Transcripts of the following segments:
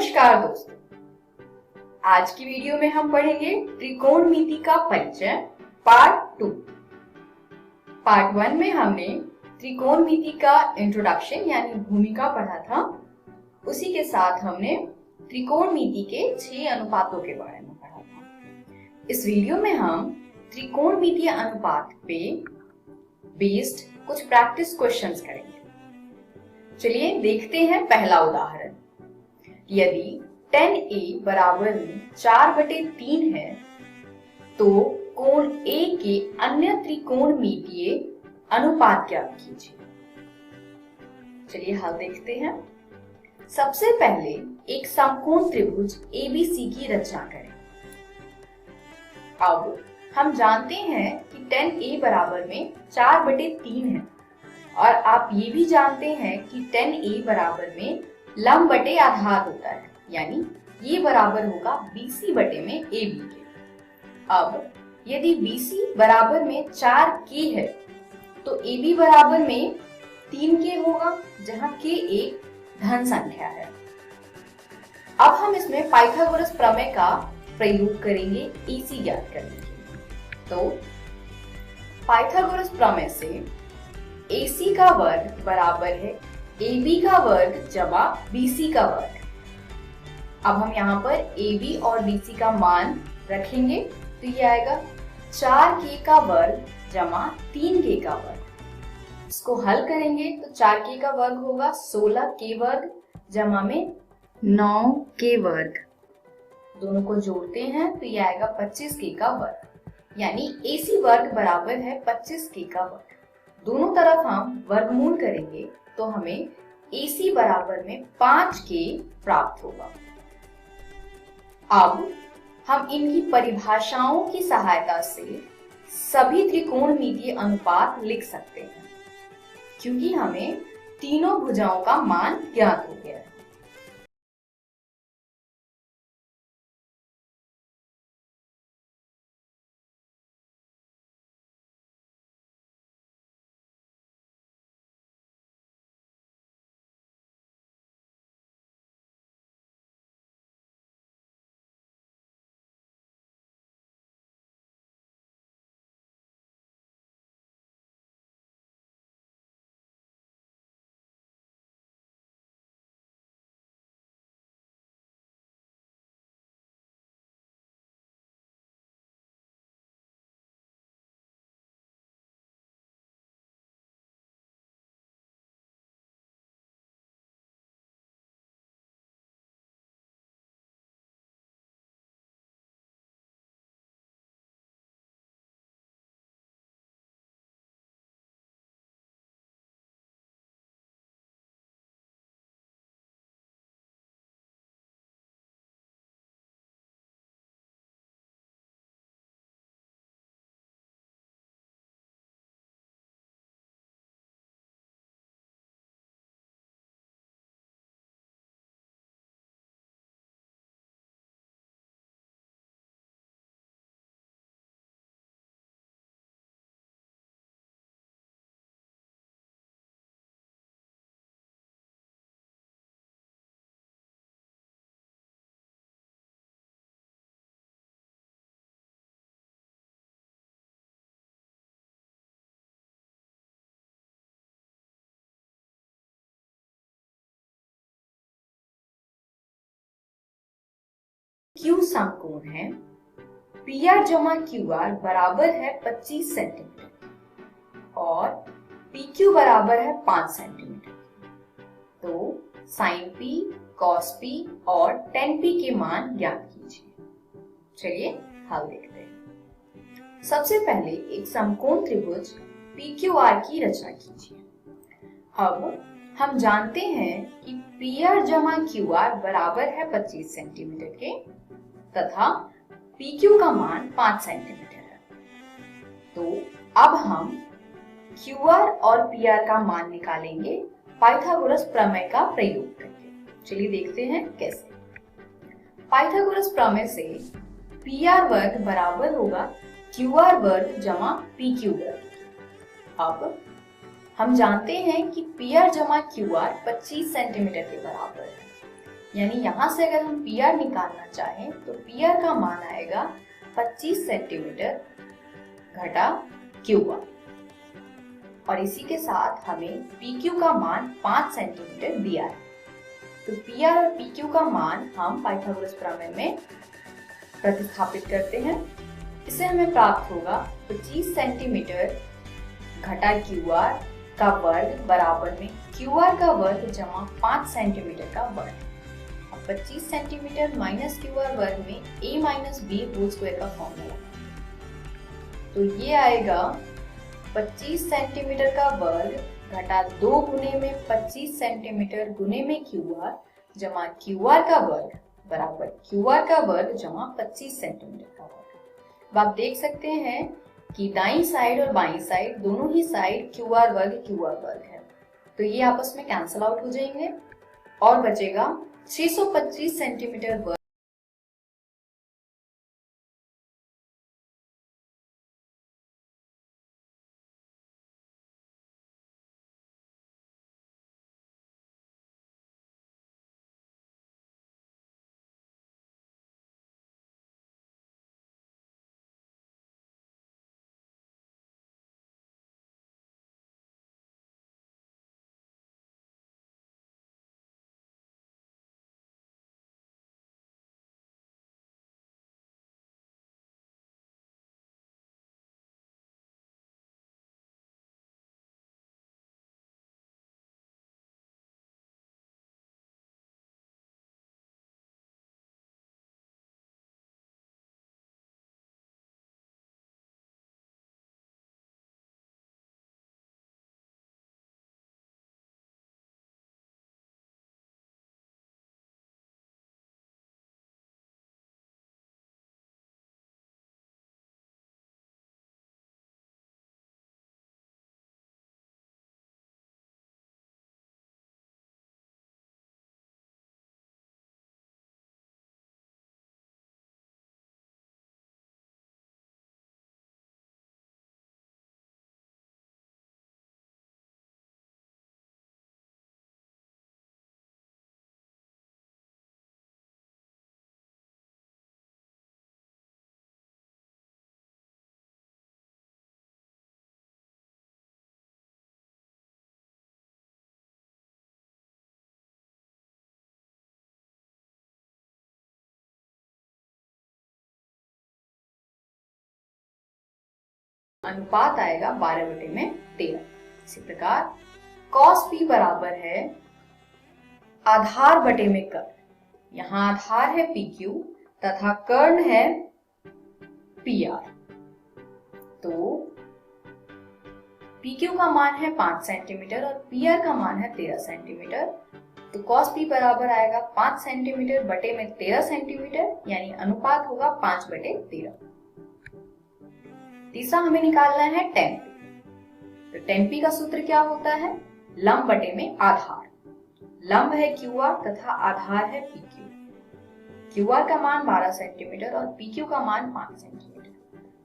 नमस्कार दोस्तों, आज की वीडियो में हम पढ़ेंगे त्रिकोणमिति का परिचय पार्ट 2। पार्ट 1 में हमने त्रिकोणमिति का इंट्रोडक्शन यानी भूमिका पढ़ा था। उसी के साथ हमने त्रिकोणमिति के 6 अनुपातों के बारे में पढ़ा था। इस वीडियो में हम त्रिकोणमितीय अनुपात पे बेस्ड कुछ प्रैक्टिस क्वेश्चंस करेंगे। चलिए देखते हैं पहला उदाहरण। यदि tan A बराबर में 4/3 है तो कोण A के अन्य त्रिकोणमितीय अनुपात ज्ञात कीजिए। चलिए हल देखते हैं। सबसे पहले एक समकोण त्रिभुज ABC की रचना करें। अब हम जानते हैं कि tan A बराबर में 4/3 है और आप ये भी जानते हैं कि tan A बराबर में लंब बटे आधार होता है, यानी ये बराबर होगा BC बटे में AB के। अब यदि BC बराबर में 4K है तो AB बराबर में 3K होगा, जहां K एक धन संख्या है। अब हम इसमें पाइथागोरस प्रमेय का प्रयोग करेंगे AC ज्ञात करने के लिए। तो पाइथागोरस प्रमेय से AC का वर्ग बराबर है AB का वर्ग जमा BC का वर्ग। अब हम यहाँ पर AB और BC का मान रखेंगे तो ये आएगा 4K का वर्ग जमा 3K का वर्ग। इसको हल करेंगे तो 4K का वर्ग होगा 16K वर्ग जमा में 9K वर्ग। दोनों को जोड़ते हैं तो ये आएगा 25K का वर्ग, यानी AC वर्ग बराबर है 25K का वर्ग। दोनों तरफ हम वर्गमूल करेंगे तो हमें AC बराबर में 5K प्राप्त होगा। अब हम इनकी परिभाषाओं की सहायता से सभी त्रिकोणमितीय अनुपात लिख सकते हैं, क्योंकि हमें तीनों भुजाओं का मान ज्ञात हो गया है। Q समकोण है, PR जमा QR बराबर है 25 सेंटीमीटर और PQ बराबर है 5 सेंटीमीटर। तो sin P, cos P और tan P के मान ज्ञात कीजिए। चलिए हल देखते हैं। सबसे पहले एक समकोण त्रिभुज PQR की रचना कीजिए। अब हम जानते हैं कि PR जमा QR बराबर है 25 सेंटीमीटर के तथा PQ का मान 5 सेंटीमीटर है। तो अब हम QR और PR का मान निकालेंगे पाइथागोरस प्रमेय का प्रयोग करके। चलिए देखते हैं कैसे। पाइथागोरस प्रमेय से PR वर्ग बराबर होगा QR वर्ग जमा PQ वर्ग। अब हम जानते हैं कि PR जमा QR 25 सेंटीमीटर के बराबर है। यानी यहाँ से अगर हम पी आर निकालना चाहें तो पी आर का मान आएगा 25 सेंटीमीटर घटा क्यू आर, और इसी के साथ हमें पी क्यू का मान 5 सेंटीमीटर दिया है। तो पी आर और पी क्यू का मान हम पाइथागोरस प्रमेय में प्रतिस्थापित करते हैं। इससे हमें प्राप्त होगा 25 सेंटीमीटर घटा क्यू आर का वर्ग बराबर में क्यू आर का वर्ग जमा 5 सेंटीमीटर का वर्ग। अब 25 सेंटीमीटर माइनस क्यू आर वर्ग में a minus B whole square का फॉर्मूला, तो ये आएगा 25 सेंटीमीटर का वर्ग घटा 2 गुने में 25 सेंटीमीटर गुने में क्यू आर जमा क्यू आर का वर्ग बराबर क्यू आर का वर्ग जमा 25 सेंटीमीटर का वर्ग। अब आप देख सकते हैं कि दाईं साइड और बाईं साइड दोनों ही साइड क्यू आर वर्ग है, तो ये आपस में कैंसल आउट हो जाएंगे और बचेगा 625 सेंटीमीटर वर्ग। अनुपात आएगा 12/13। इसी प्रकार cos p बराबर है आधार बटे में कर्ण। यहाँ आधार है PQ तथा कर्ण है PR। तो PQ का मान है 5 सेंटीमीटर और PR का मान है 13 सेंटीमीटर। तो cos p बराबर आएगा 5 सेंटीमीटर बटे में 13 सेंटीमीटर, यानी अनुपात होगा 5/13। तीसरा हमें निकालना है tan p। तो tan p का सूत्र क्या होता है? लंब बटे में आधार। लंब है QR तथा आधार है PQ। QR का मान 12 सेंटीमीटर और PQ का मान 5 सेंटीमीटर।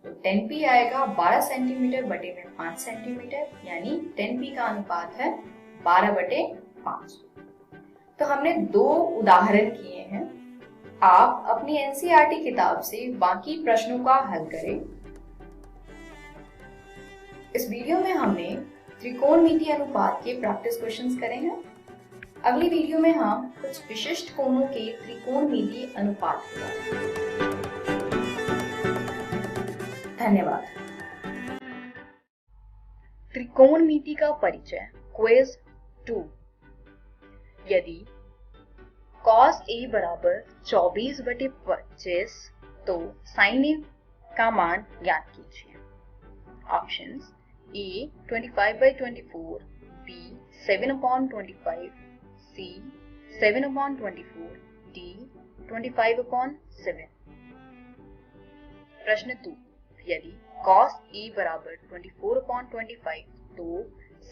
तो tan p आएगा 12 सेंटीमीटर बटे में 5 सेंटीमीटर, यानी tan p का अनुपात है 12/5। तो हमने 2 उदाहरण किए हैं। आप अपनी NCERT किताब से बाकी प्रश्नों का हल करें। इस वीडियो में हमने त्रिकोणमितीय अनुपात के प्रैक्टिस क्वेश्चंस करे हैं। अगली वीडियो में हम कुछ विशिष्ट कोणों के त्रिकोणमितीय अनुपात करेंगे। धन्यवाद। त्रिकोणमिति का परिचय क्विज 2। यदि cos A बराबर 24/25 तो sin A का मान ज्ञात कीजिए। Options A 25/24, B 7/25, C 7/24, D 25/7। प्रश्न 2। यदि cos A बराबर 24/25 तो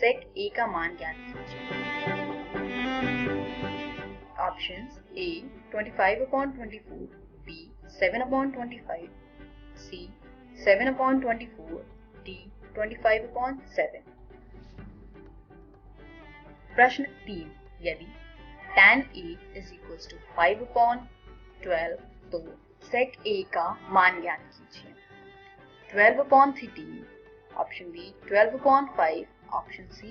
sec A का मान ज्ञात कीजिए। Options A 25/24, B 7/25, C 7/24, D 25/7। प्रश्न 3। यदि tan A is equals to 5/12, तो sec A का मान ज्ञात कीजिए। 12/13, option B 12/5, option C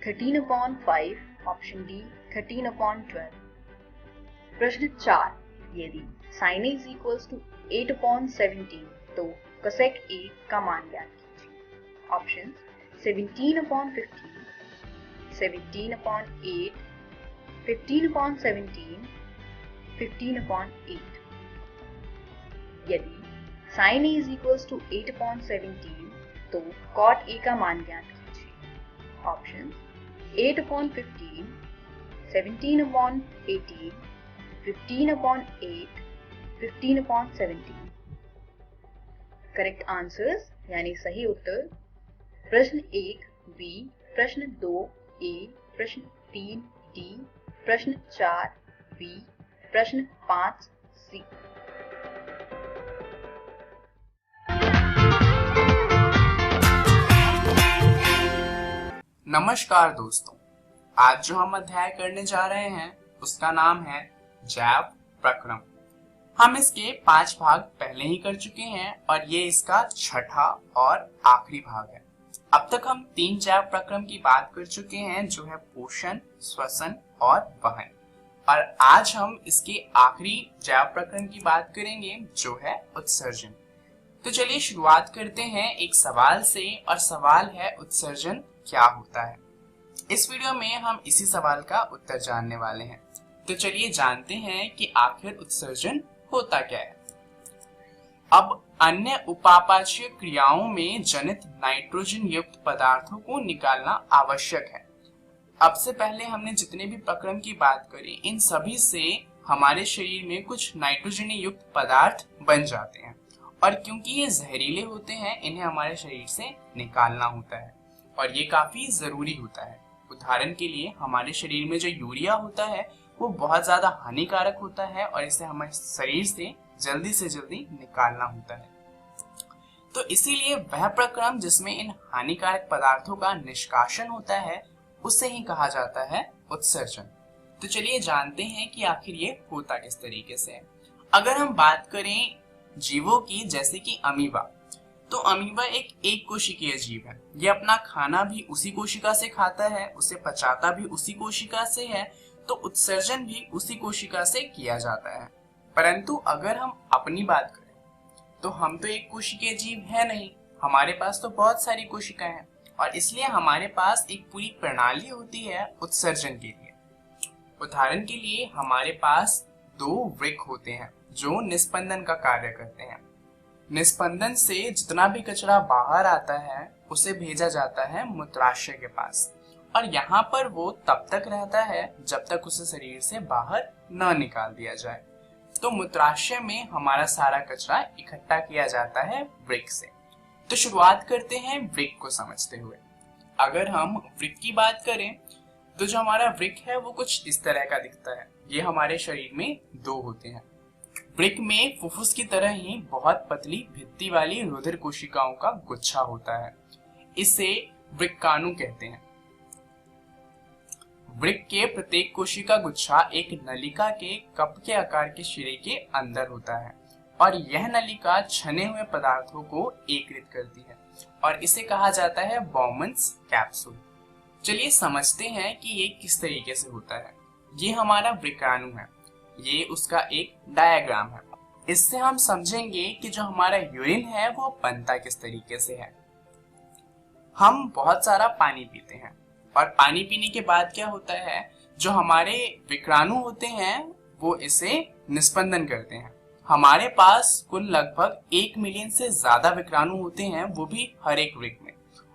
13/5, option D 13/12। प्रश्न 4, यदि sin A is equals to 8/17, तो cosec A का मान ज्ञात कीजिए। ऑप्शन 17/15, 17/8, 15/17, 15/8। यदि sin A is equals to 8/17, तो cot A का मान ज्ञात कीजिए। ऑप्शन 8/15, 17/18, 15/8, 15/17। करेक्ट आंसर्स यानी सही उत्तर प्रश्न 1 बी, प्रश्न 2 ए, प्रश्न 3 डी, प्रश्न 4 बी, प्रश्न 5 सी। नमस्कार दोस्तों, आज जो हम अध्याय करने जा रहे हैं उसका नाम है जैव प्रक्रम। हम इसके 5 भाग पहले ही कर चुके हैं और ये इसका छठा और आखिरी भाग है। अब तक हम 3 जैव प्रक्रम की बात कर चुके हैं, जो है पोषण, श्वसन और वहन। और आज हम इसके आखिरी जैव प्रक्रम की बात करेंगे, जो है उत्सर्जन। तो चलिए शुरुआत करते हैं एक सवाल से, और सवाल है उत्सर्जन क्या होता है। इस वीडियो में हम इसी सवाल का उत्तर जानने वाले हैं। तो चलिए जानते हैं कि आखिर उत्सर्जन होता क्या है। अब अन्य उपापचय क्रियाओं में जनित नाइट्रोजन युक्त पदार्थों को निकालना आवश्यक है। अब से पहले हमने जितने भी प्रक्रम की बात करी, इन सभी से हमारे शरीर में कुछ नाइट्रोजन युक्त पदार्थ बन जाते हैं, और क्योंकि ये जहरीले होते हैं, इन्हें हमारे शरीर से निकालना होता है, और ये काफी जरूरी होता है। उदाहरण के लिए हमारे शरीर में जो यूरिया होता है वो बहुत ज्यादा हानिकारक होता है, और इसे हमारे शरीर से जल्दी निकालना होता है। तो इसीलिए वह प्रक्रम जिसमें इन हानिकारक पदार्थों का निष्कासन होता है, उसे ही कहा जाता है उत्सर्जन। तो चलिए जानते हैं कि आखिर ये होता किस तरीके से है। अगर हम बात करें जीवों की, जैसे कि अमीबा, तो अमीबा एक कोशिकीय जीव है। ये अपना खाना भी उसी कोशिका से खाता है, उसे पचाता भी उसी कोशिका से है, तो उत्सर्जन भी उसी कोशिका से किया जाता है। परंतु अगर हम अपनी बात करें, तो हम तो एक कोशिकीय जीव है नहीं, हमारे पास तो बहुत सारी कोशिकाएं हैं, और इसलिए हमारे पास एक पूरी प्रणाली होती है उत्सर्जन के लिए। उदाहरण के लिए हमारे पास 2 वृक्क होते हैं जो निस्पंदन का कार्य करते हैं। निस्पंदन से जितना भी कचरा बाहर आता है उसे भेजा जाता है मूत्राशय के पास, और यहाँ पर वो तब तक रहता है जब तक उसे शरीर से बाहर न निकाल दिया जाए। तो मूत्राशय में हमारा सारा कचरा इकट्ठा किया जाता है वृक्क से। तो शुरुआत करते हैं वृक्क को समझते हुए। अगर हम वृक्क की बात करें, तो जो हमारा वृक्क है वो कुछ इस तरह का दिखता है। ये हमारे शरीर में 2 होते हैं। वृक्क में फुफ्फुस की तरह ही बहुत पतली भित्ति वाली रुधिर कोशिकाओं का गुच्छा होता है। इसे वृक्काणु कहते हैं। वृक्क के प्रत्येक कोशिका गुच्छा एक नलिका के कप के आकार के शिरे के अंदर होता है, और यह नलिका छने हुए पदार्थों को एकत्रित करती है, और इसे कहा जाता है बॉमन्स कैप्सूल। चलिए समझते हैं कि ये किस तरीके से होता है। ये हमारा वृक्काणु है, ये उसका एक डायग्राम है। इससे हम समझेंगे कि जो हमारा यूरिन है वो बनता किस तरीके से है। हम बहुत सारा पानी पीते हैं, और पानी पीने के बाद क्या होता है, जो हमारे विक्राणु होते हैं वो इसे निस्पंदन करते हैं। हमारे पास कुल लगभग 1 मिलियन से ज्यादा विक्राणु होते हैं, वो भी हर एक वृक्क में।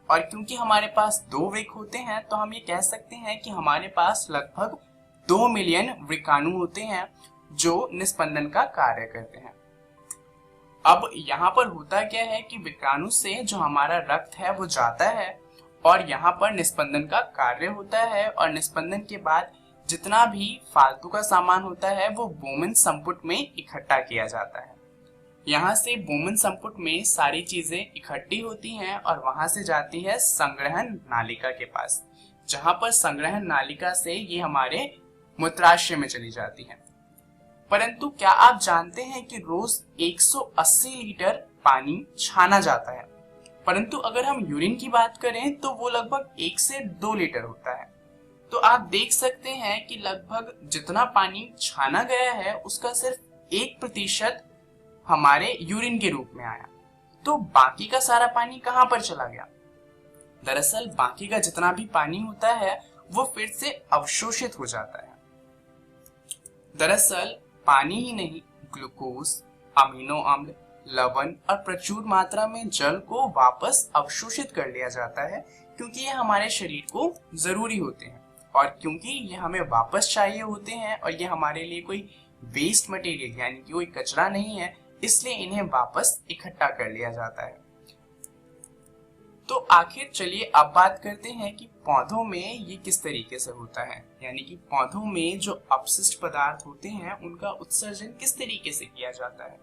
और क्योंकि हमारे पास 2 वृक्क होते हैं, तो हम ये कह सकते हैं कि हमारे पास लगभग 2 मिलियन विक्राणु होते हैं जो निस्पंदन का कार्य करते हैं। अब यहाँ पर होता क्या है कि विक्राणु से जो हमारा रक्त है वो जाता है, और यहाँ पर निस्पंदन का कार्य होता है, और निस्पंदन के बाद जितना भी फालतू का सामान होता है वो बोमन संपुट में इकट्ठा किया जाता है। यहाँ से बोमन संपुट में सारी चीजें इकट्ठी होती हैं, और वहां से जाती है संग्रहण नालिका के पास, जहाँ पर संग्रहण नालिका से ये हमारे मूत्राशय में चली जाती हैं। परंतु क्या आप जानते हैं कि रोज 180 लीटर पानी छाना जाता है, परंतु अगर हम यूरिन की बात करें तो वो लगभग 1 से 2 लीटर होता है। तो आप देख सकते हैं कि लगभग जितना पानी छाना गया है उसका सिर्फ 1% हमारे यूरिन के रूप में आया। तो बाकी का सारा पानी कहां पर चला गया? दरअसल बाकी का जितना भी पानी होता है वो फिर से अवशोषित हो जाता है। दरअसल पानी ही नहीं, ग्लूकोज, अमीनो अम्ल, लवण और प्रचुर मात्रा में जल को वापस अवशोषित कर लिया जाता है, क्योंकि ये हमारे शरीर को जरूरी होते हैं और क्योंकि ये हमें वापस चाहिए होते हैं और ये हमारे लिए कोई वेस्ट मटेरियल यानी कि कोई कचरा नहीं है, इसलिए इन्हें वापस इकट्ठा कर लिया जाता है। तो आखिर चलिए अब बात करते हैं कि पौधों में ये किस तरीके से होता है, यानी कि पौधों में जो अपशिष्ट पदार्थ होते हैं उनका उत्सर्जन किस तरीके से किया जाता है।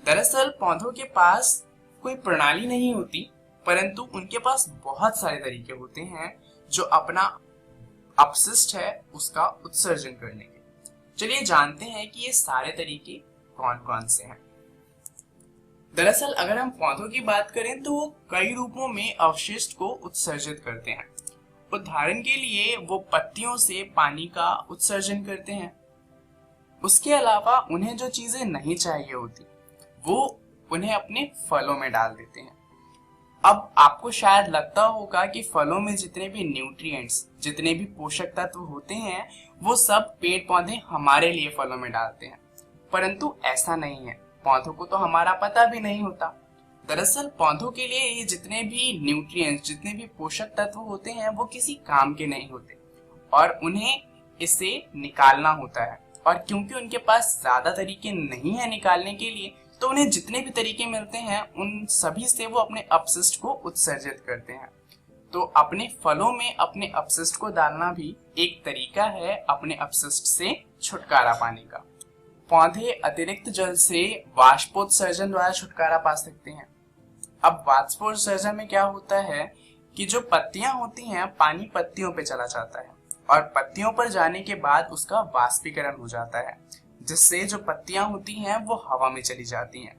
दरअसल पौधों के पास कोई प्रणाली नहीं होती, परंतु उनके पास बहुत सारे तरीके होते हैं जो अपना अपशिष्ट है उसका उत्सर्जन करने के। चलिए जानते हैं कि ये सारे तरीके कौन कौन से हैं। दरअसल अगर हम पौधों की बात करें तो वो कई रूपों में अवशिष्ट को उत्सर्जित करते हैं। उदाहरण के लिए वो पत्तियों से पानी का उत्सर्जन करते हैं। उसके अलावा उन्हें जो चीजें नहीं चाहिए होती वो उन्हें अपने फलों में डाल देते हैं। अब आपको शायद लगता होगा कि फलों में जितने भी न्यूट्रिएंट्स, जितने भी पोषक तत्व होते हैं वो सब पेड़ पौधे हमारे लिए फलों में डालते हैं, परंतु ऐसा नहीं है। पौधों को तो हमारा पता भी नहीं होता। दरअसल पौधों के लिए ये जितने भी न्यूट्रिएंट्स, जितने भी पोषक तत्व होते हैं वो किसी काम के नहीं होते और उन्हें इसे निकालना होता है, और क्योंकि उनके पास ज्यादा तरीके नहीं है निकालने के लिए तो उन्हें जितने भी तरीके मिलते हैं उन सभी से वो अपने अपशिष्ट को उत्सर्जित करते हैं। तो अपने फलों में अपने अपशिष्ट को डालना भी एक तरीका है अपने अपशिष्ट से छुटकारा पाने का। पौधे अतिरिक्त जल से वाष्पोत्सर्जन द्वारा छुटकारा पा सकते हैं। अब वाष्पोत्सर्जन में क्या होता है कि जो पत्तियां होती हैं, पानी पत्तियों पे चला जाता है और पत्तियों पर जाने के बाद उसका वाष्पीकरण हो जाता है, जिससे जो पत्तियां होती हैं वो हवा में चली जाती हैं।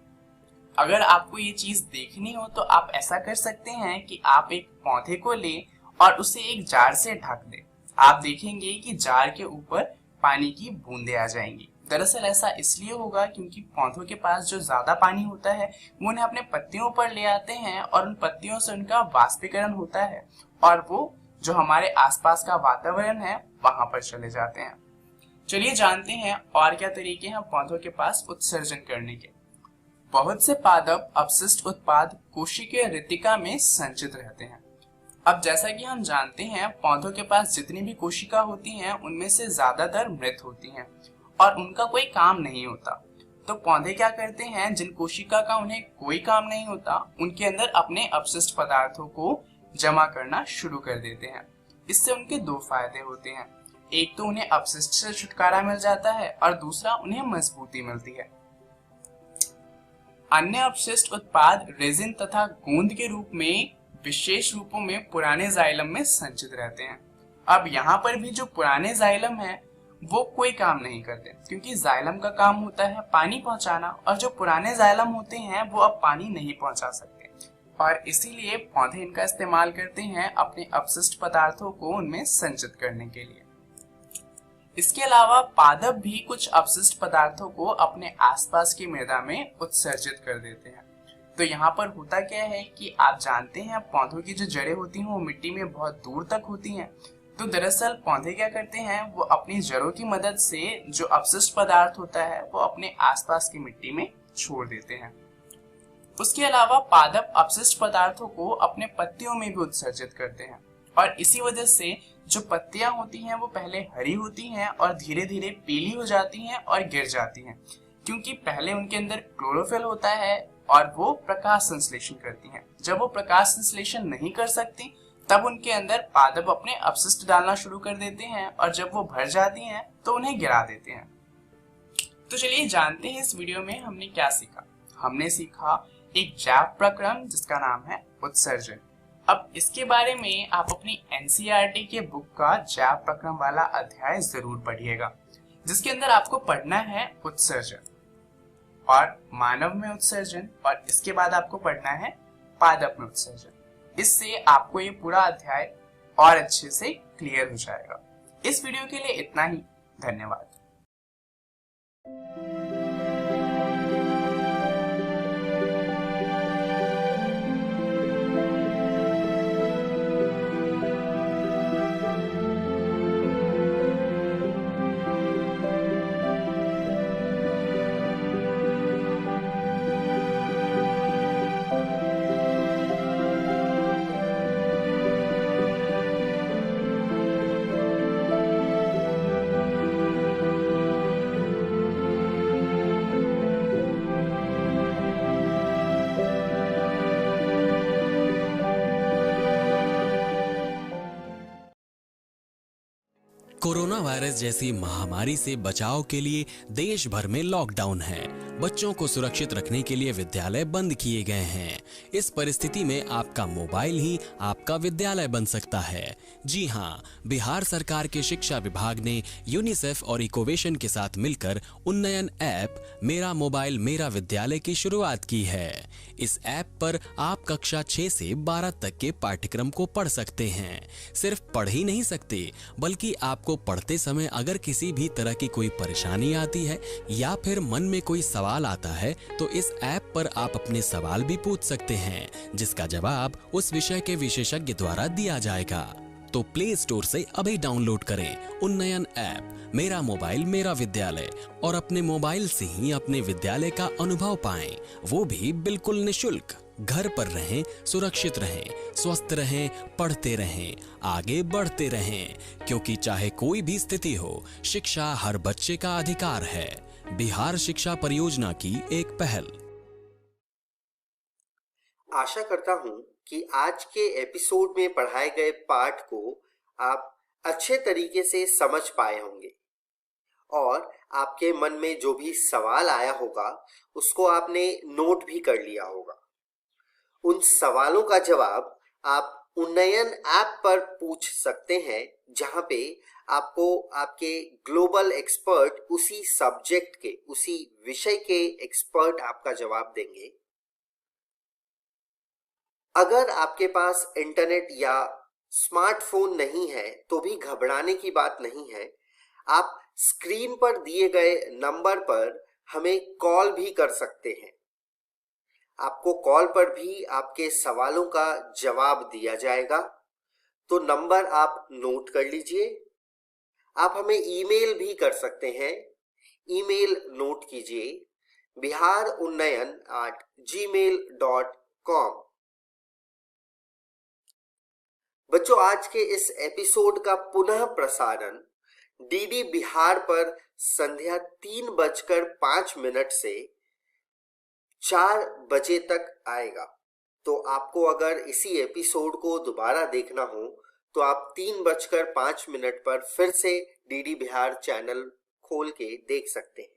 अगर आपको ये चीज देखनी हो तो आप ऐसा कर सकते हैं कि आप एक पौधे को ले और उसे एक जार से ढक दें। आप देखेंगे कि जार के ऊपर पानी की बूंदें आ जाएंगी। दरअसल ऐसा इसलिए होगा क्योंकि पौधों के पास जो ज्यादा पानी होता है वो उन्हें अपने पत्तियों पर ले आते हैं और उन पत्तियों से उनका वाष्पीकरण होता है और वो जो हमारे आसपास का वातावरण है वहां पर चले जाते हैं। चलिए जानते हैं और क्या तरीके हैं पौधों के पास उत्सर्जन करने के। बहुत से पादप अपशिष्ट उत्पाद कोशिकीय रितिका में संचित रहते हैं। अब जैसा कि हम जानते हैं पौधों के पास जितनी भी कोशिका होती हैं उनमें से ज्यादातर मृत होती हैं और उनका कोई काम नहीं होता। तो पौधे क्या करते हैं, जिन कोशिका का उन्हें कोई काम नहीं होता उनके अंदर अपने अपशिष्ट पदार्थों को जमा करना शुरू कर देते हैं। इससे उनके दो फायदे होते हैं, एक तो उन्हें अपशिष्ट से छुटकारा मिल जाता है और दूसरा उन्हें मजबूती मिलती है। अन्य अपशिष्ट उत्पाद रेजिन तथा गोंद के रूप में विशेष रूपों में पुराने जाइलम में संचित रहते हैं। अब यहाँ पर भी जो पुराने जाइलम है वो कोई काम नहीं करते, क्योंकि जाइलम का काम होता है पानी पहुंचाना और जो पुराने जाइलम होते हैं वो अब पानी नहीं पहुंचा सकते और इसीलिए पौधे इनका इस्तेमाल करते हैं अपने अपशिष्ट पदार्थों को उनमें संचित करने के लिए। इसके अलावा पादप भी कुछ अपशिष्ट पदार्थों को अपने आसपास की मृदा में उत्सर्जित कर देते हैं। तो यहाँ पर होता क्या है कि आप जानते हैं पौधों की जो जड़ें होती हैं वो मिट्टी में बहुत दूर तक होती हैं। तो दरअसल पौधे क्या करते हैं, वो अपनी जड़ों की मदद से जो अपशिष्ट पदार्थ होता है वो अपने आसपास की मिट्टी में छोड़ देते हैं। उसके अलावा पादप अपशिष्ट पदार्थों को अपने पत्तियों में भी उत्सर्जित करते हैं और इसी वजह से जो पत्तियां होती हैं वो पहले हरी होती हैं और धीरे धीरे पीली हो जाती हैं और गिर जाती हैं, क्योंकि पहले उनके अंदर क्लोरोफिल होता है और वो प्रकाश संश्लेषण करती हैं। जब वो प्रकाश संश्लेषण नहीं कर सकती तब उनके अंदर पादप अपने अपशिष्ट डालना शुरू कर देते हैं और जब वो भर जाती हैं तो उन्हें गिरा देते हैं। तो चलिए जानते हैं इस वीडियो में हमने क्या सीखा। हमने सीखा एक जैव प्रक्रम जिसका नाम है उत्सर्जन। अब इसके बारे में आप अपनी एनसीईआरटी के बुक का जैव प्रक्रम वाला अध्याय जरूर पढ़िएगा, जिसके अंदर आपको पढ़ना है उत्सर्जन और मानव में उत्सर्जन, और इसके बाद आपको पढ़ना है पादप में उत्सर्जन। इससे आपको ये पूरा अध्याय और अच्छे से क्लियर हो जाएगा। इस वीडियो के लिए इतना ही। धन्यवाद। कोरोना वायरस जैसी महामारी से बचाव के लिए देश भर में लॉकडाउन है। बच्चों को सुरक्षित रखने के लिए विद्यालय बंद किए गए हैं। इस परिस्थिति में आपका मोबाइल ही आपका विद्यालय बन सकता है। जी हाँ, बिहार सरकार के शिक्षा विभाग ने यूनिसेफ और इकोवेशन के साथ मिलकर उन्नयन ऐप मेरा मोबाइल मेरा विद्यालय की शुरुआत की है। इस ऐप पर आप कक्षा 6 से 12 तक के पाठ्यक्रम को पढ़ सकते हैं। सिर्फ पढ़ ही नहीं सकते, बल्कि आपको पढ़ते समय अगर किसी भी तरह की कोई परेशानी आती है या फिर मन में कोई सवाल आता है तो इस ऐप पर आप अपने सवाल भी पूछ सकते हैं, जिसका जवाब उस विषय के विशेषज्ञ द्वारा दिया जाएगा। तो प्ले स्टोर से अभी डाउनलोड करें उन्नयन ऐप मेरा मोबाइल मेरा विद्यालय और अपने मोबाइल से ही अपने विद्यालय का अनुभव पाएं, वो भी बिल्कुल निशुल्क। घर पर रहें, सुरक्षित रहें, स्वस्थ रहें, पढ़ते रहें, आगे बढ़ते रहें, क्योंकि चाहे कोई भी स्थिति हो, शिक्षा हर बच्चे का अधिकार है। बिहार शिक्षा परियोजना की एक पहल। आशा करता हूं कि आज के एपिसोड में पढ़ाए गए पाठ को आप अच्छे तरीके से समझ पाए होंगे और आपके मन में जो भी सवाल आया होगा उसको आपने नोट भी कर लिया होगा। उन सवालों का जवाब आप उन्नयन ऐप पर पूछ सकते हैं, जहां पे आपको आपके ग्लोबल एक्सपर्ट उसी सब्जेक्ट के, उसी विषय के एक्सपर्ट आपका जवाब देंगे। अगर आपके पास इंटरनेट या स्मार्टफोन नहीं है तो भी घबराने की बात नहीं है। आप स्क्रीन पर दिए गए नंबर पर हमें कॉल भी कर सकते हैं। आपको कॉल पर भी आपके सवालों का जवाब दिया जाएगा। तो नंबर आप नोट कर लीजिए। आप हमें ईमेल भी कर सकते हैं। ईमेल नोट कीजिए biharunnyan@gmail.com। बच्चों, आज के इस एपिसोड का पुनः प्रसारण डीडी बिहार पर संध्या 3:05 से 4 बजे तक आएगा। तो आपको अगर इसी एपिसोड को दोबारा देखना हो तो आप 3:05 पर फिर से डीडी बिहार चैनल खोल के देख सकते हैं।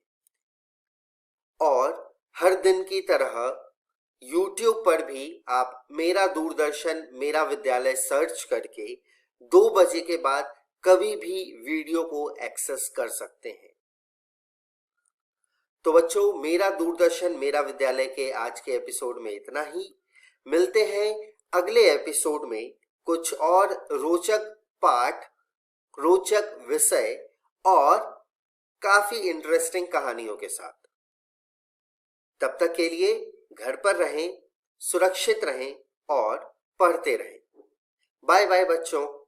और हर दिन की तरह YouTube पर भी आप मेरा दूरदर्शन मेरा विद्यालय सर्च करके 2 बजे के बाद कभी भी वीडियो को एक्सेस कर सकते हैं। तो बच्चों, मेरा दूरदर्शन मेरा विद्यालय के आज के एपिसोड में इतना ही। मिलते हैं अगले एपिसोड में कुछ और रोचक पाठ, रोचक विषय और काफी इंटरेस्टिंग कहानियों के साथ। तब तक के लिए घर पर रहें, सुरक्षित रहें और पढ़ते रहें। बाय बाय बच्चों।